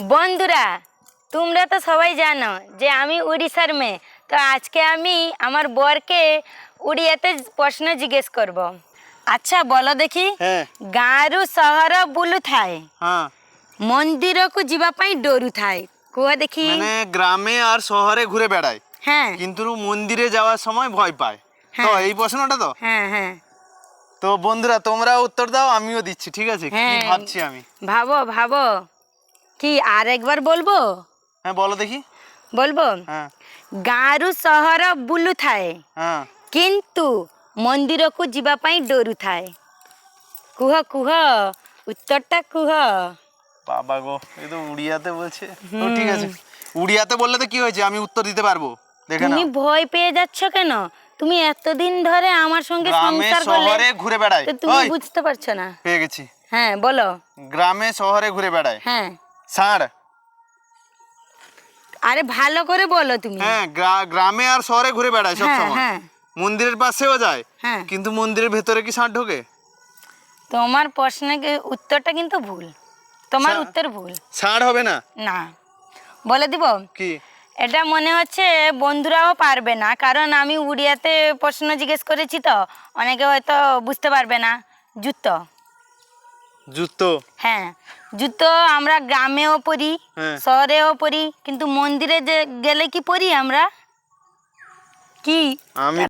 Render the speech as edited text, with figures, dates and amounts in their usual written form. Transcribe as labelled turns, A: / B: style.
A: বন্ধুরা, তোমরা তো সবাই জানো যে আমি উড়িষ্যার মেয়ে। তো আজকে আমি আমার বরকে উড়িয়াতে প্রশ্ন জিজ্ঞেস করব। আচ্ছা বলো দেখি, গাঁরু সহর বুলু থায়, মন্দিরকু ଯିବା ପାଇଁ ଡରୁ ଥାଏ, কুহ দেখি।
B: মানে গ্রামে আর শহরে ঘুরে বেড়ায়,
A: হ্যাঁ
B: কিন্তু মন্দিরে যাওয়ার সময় ভয় পায়। তো এই প্রশ্নটা তো
A: হ্যাঁ হ্যাঁ
B: তো বন্ধুরা তোমরা উত্তর দাও, আমিও দিচ্ছি, ঠিক আছে? কি
A: হ্যাঁ
B: ভাবছি আমি?
A: ভাবো ভাবো। কি আর একবার বলবো?
B: হ্যাঁ বলো দেখি।
A: বলবো,
B: হ্যাঁ
A: গাঁরু সহর বুলু থায়
B: হ্যাঁ
A: কিন্তু মন্দিরকু ଯିବା ପାଇଁ ଡରୁ ଥାଏ। কুহ কুহ, উত্তরটা কুহ।
B: বাবা গো, এই তো উড়িয়াতে বলছে। তো ঠিক আছে, উড়িয়াতে বললে তো কি হয়েছে, আমি উত্তর দিতে পারবো। দেখে নাও।
A: তুমি ভয় পেয়ে যাচ্ছ কেন? তুমি এতদিন ধরে আমার সঙ্গে
B: গ্রামে
A: সংসার
B: শহরে
A: করলে,
B: ঘুরে বেড়ায়।
A: তো তুমি
B: ওই,
A: বুঝতে পারছো না।
B: পেয়ে গেছি।
A: হ্যাঁ বলো।
B: গ্রামে শহরে ঘুরে বেড়ায়।
A: হ্যাঁ,
B: ষাঁড়।
A: আরে ভালো করে বলো তুমি।
B: হ্যাঁ, গ্রামে আর শহরে ঘুরে বেড়ায় সব
A: হ্যাঁ
B: সময়।
A: হ্যাঁ
B: মন্দিরের পাশেও যায়,
A: হ্যাঁ।
B: কিন্তু মন্দিরের ভেতরে কি ষাঁড় ঢোকে?
A: তোমার প্রশ্নের উত্তরটা কিন্তু ভুল। তোমার
B: ষাঁড়-
A: উত্তর ভুল।
B: ষাঁড় হবে না।
A: না, বলে দিব।
B: কি?
A: এটা মনে হচ্ছে বন্ধুরাও পারবে না, কারণ আমি উড়িয়াতে প্রশ্ন জিজ্ঞেস করেছি, তো অনেকে হয়তো বুঝতে পারবে না। জুতো।
B: জুতো।
A: হ্যাঁ, জুতো আমরা গ্রামেও পরি,
B: হ্যাঁ।
A: শহরেও পরি, কিন্তু মন্দিরে যে গেলে কি পরি আমরা? কি?
B: আমি